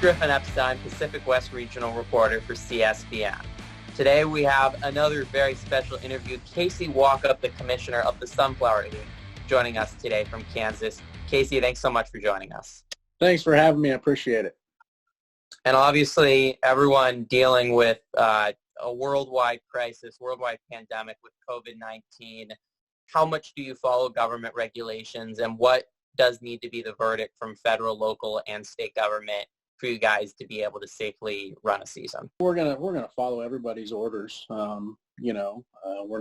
Griffin Epstein, Pacific West Regional Reporter for CSBN. Today we have another very special interview. Casey Walkup, the Commissioner of the Sunflower League, joining us today from Kansas. Casey, thanks so much for joining us. Thanks for having me. I appreciate it. And obviously everyone dealing with a worldwide crisis, worldwide pandemic with COVID-19. How much do you follow government regulations, and what does need to be the verdict from federal, local, and state government for you guys to be able to safely run a season? We're gonna follow everybody's orders. We're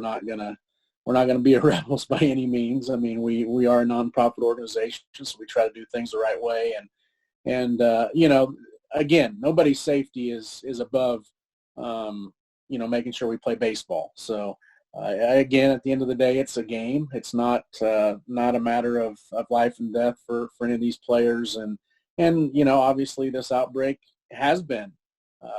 not gonna be rebels by any means. I mean, we are a nonprofit organization, so we try to do things the right way. And again, nobody's safety is above making sure we play baseball. So again, at the end of the day, it's a game. It's not a matter of life and death for any of these players. And obviously this outbreak has been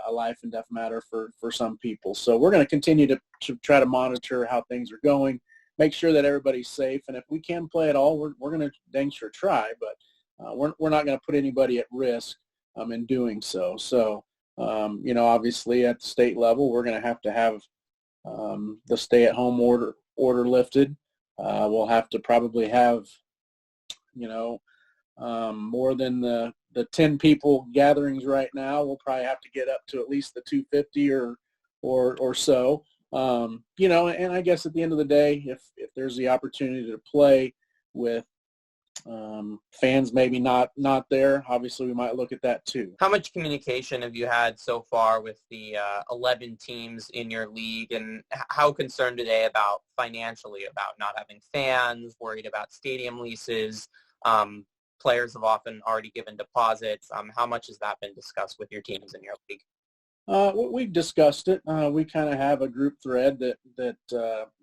a life and death matter for some people. So we're going to continue to try to monitor how things are going, make sure that everybody's safe. And if we can play at all, we're going to dang sure try, but we're not going to put anybody at risk in doing so. So, obviously at the state level, we're going to have the stay-at-home order lifted. We'll have to probably have, more than the 10 people gatherings right now. We'll probably have to get up to at least the 250 or so. And I guess at the end of the day, if there's the opportunity to play with fans maybe not there, obviously we might look at that too. How much communication have you had so far with the 11 teams in your league, and how concerned are they financially about not having fans, worried about stadium leases? Players have often already given deposits. How much has that been discussed with your teams in your league? We've discussed it. We kind of have a group thread that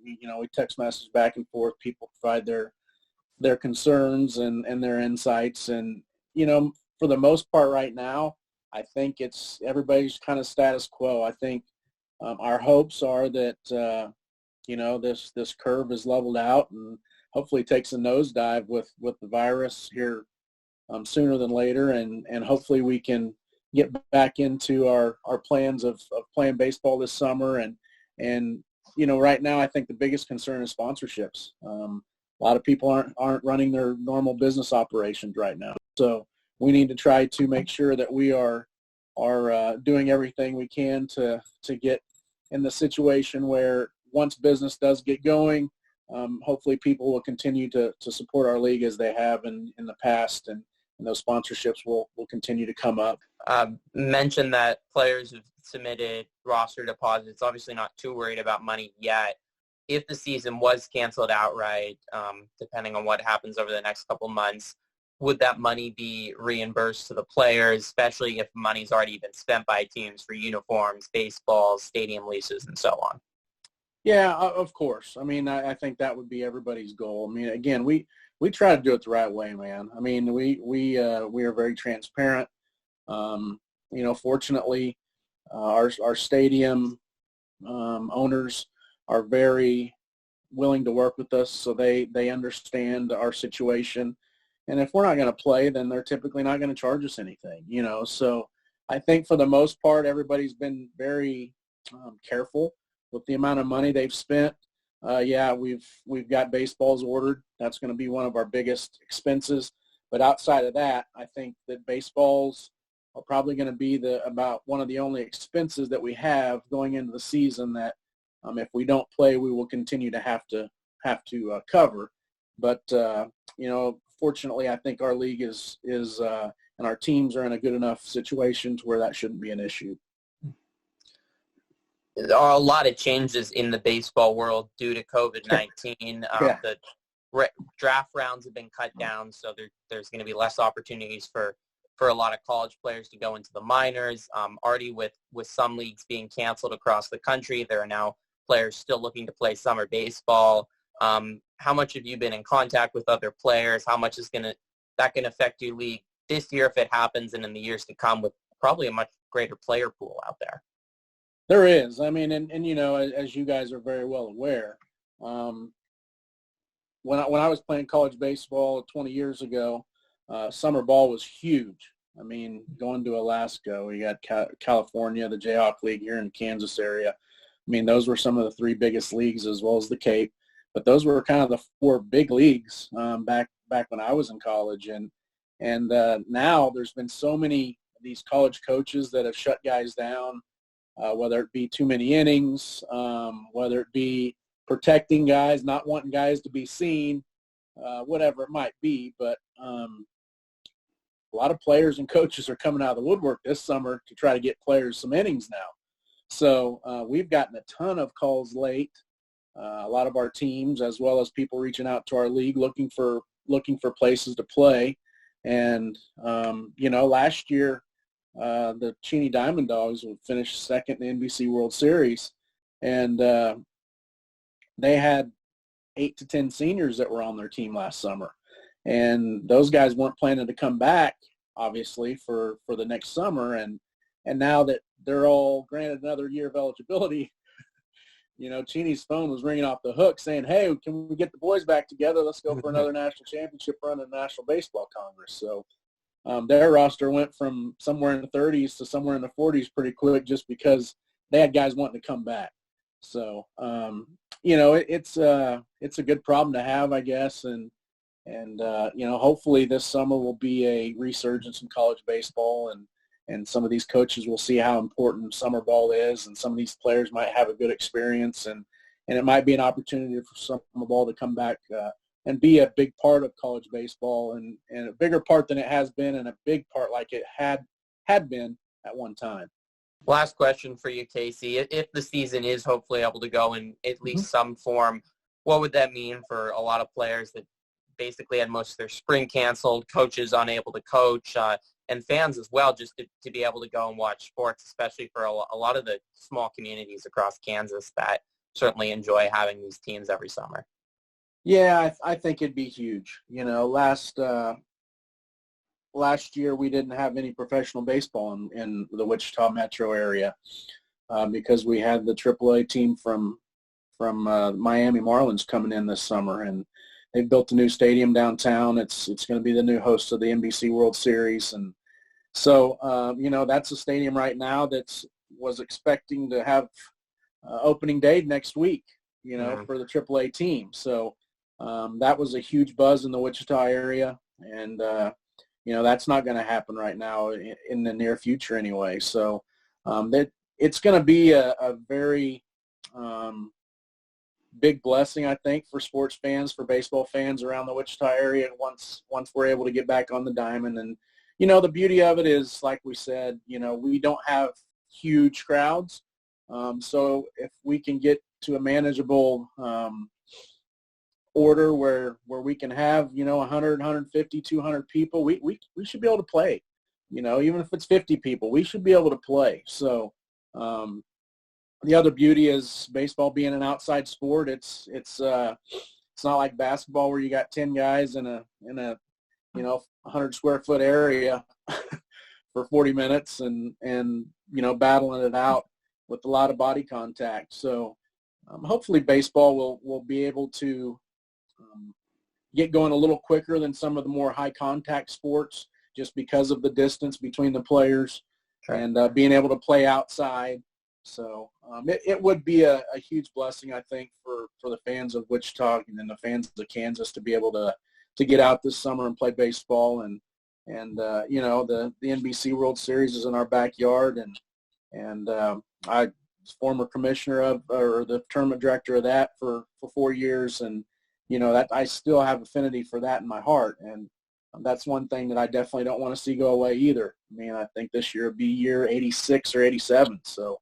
we text message back and forth. People provide their concerns and their insights. And, for the most part right now, I think everybody's kind of status quo. I think our hopes are that, this curve is leveled out and hopefully takes a nosedive with the virus here sooner than later. And hopefully we can get back into our plans of playing baseball this summer. And right now I think the biggest concern is sponsorships. A lot of people aren't running their normal business operations right now. So we need to try to make sure that we are doing everything we can to get in the situation where once business does get going, hopefully people will continue to support our league as they have in the past, and those sponsorships will continue to come up. Mentioned that players have submitted roster deposits, obviously not too worried about money yet. If the season was canceled outright, depending on what happens over the next couple months, would that money be reimbursed to the players, especially if money's already been spent by teams for uniforms, baseballs, stadium leases, and so on? Yeah, of course. I mean, I think that would be everybody's goal. I mean, again, we try to do it the right way, man. I mean, we are very transparent. Fortunately, our stadium owners are very willing to work with us, so they understand our situation. And if we're not going to play, then they're typically not going to charge us anything, So I think for the most part, everybody's been very careful with the amount of money they've spent. We've got baseballs ordered. That's going to be one of our biggest expenses. But outside of that, I think that baseballs are probably going to be about one of the only expenses that we have going into the season that if we don't play, we will continue to have to cover. But fortunately, I think our league is and our teams are in a good enough situation to where that shouldn't be an issue. There are a lot of changes in the baseball world due to COVID-19. Yeah. The draft rounds have been cut down, so there's going to be less opportunities for a lot of college players to go into the minors. Already with some leagues being canceled across the country, there are now players still looking to play summer baseball. How much have you been in contact with other players? How much is that going to affect your league this year if it happens, and in the years to come with probably a much greater player pool out there? There is. I mean, and as you guys are very well aware, when I was playing college baseball 20 years ago, summer ball was huge. I mean, going to Alaska, we got California, the Jayhawk League here in Kansas area. I mean, those were some of the three biggest leagues, as well as the Cape. But those were kind of the four big leagues back when I was in college. And now there's been so many of these college coaches that have shut guys down, whether it be too many innings, whether it be protecting guys, not wanting guys to be seen, whatever it might be. But a lot of players and coaches are coming out of the woodwork this summer to try to get players some innings now. So we've gotten a ton of calls late. A lot of our teams, as well as people reaching out to our league, looking for places to play. And last year the Cheney Diamond Dogs would finish second in the NBC World Series, and they had 8 to 10 seniors that were on their team last summer. And those guys weren't planning to come back, obviously, for the next summer. And now that they're all granted another year of eligibility, Cheney's phone was ringing off the hook saying, hey, can we get the boys back together? Let's go for another national championship run in the National Baseball Congress. So their roster went from somewhere in the 30s to somewhere in the 40s pretty quick just because they had guys wanting to come back. So, it's a good problem to have, I guess. And hopefully this summer will be a resurgence in college baseball, and some of these coaches will see how important summer ball is, and some of these players might have a good experience, and it might be an opportunity for summer ball to come back and be a big part of college baseball, and a bigger part than it has been, and a big part like it had been at one time. Last question for you, Casey. If the season is hopefully able to go in at least some form, what would that mean for a lot of players that basically had most of their spring canceled, coaches unable to coach, and fans as well, just to be able to go and watch sports, especially for a lot of the small communities across Kansas that certainly enjoy having these teams every summer? Yeah, I think it'd be huge. Last year we didn't have any professional baseball in the Wichita metro area because we had the AAA team from Miami Marlins coming in this summer, and they've built a new stadium downtown. It's going to be the new host of the NBC World Series, and so that's a stadium right now was expecting to have opening day next week. For the AAA team. So that was a huge buzz in the Wichita area, and that's not going to happen right now in the near future anyway. So it's going to be a very big blessing, I think, for sports fans, for baseball fans around the Wichita area once we're able to get back on the diamond. And, the beauty of it is, like we said, we don't have huge crowds. So if we can get to a manageable order where we can have, 100, 150, 200 people, we should be able to play. Even if it's 50 people, we should be able to play. So the other beauty is baseball being an outside sport. It's not like basketball where you got 10 guys in a 100 square foot area for 40 minutes and battling it out with a lot of body contact. So hopefully baseball will be able to get going a little quicker than some of the more high contact sports, just because of the distance between the players. Sure. And being able to play outside. So it would be a huge blessing, I think, for the fans of Wichita and then the fans of Kansas to be able to get out this summer and play baseball. And the NBC World Series is in our backyard, and I was former commissioner or the tournament director of that for 4 years, and that I still have affinity for that in my heart, and that's one thing that I definitely don't want to see go away either. I mean, I think this year would be year 86 or 87, so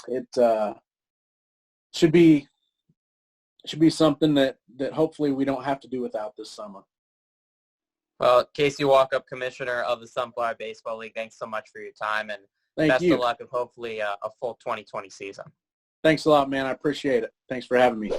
it should be something that hopefully we don't have to do without this summer. Well, Casey Walkup, Commissioner of the Sunflower Baseball League, thanks so much for your time, and best of luck of hopefully a full 2020 season. Thanks a lot, man. I appreciate it. Thanks for having me.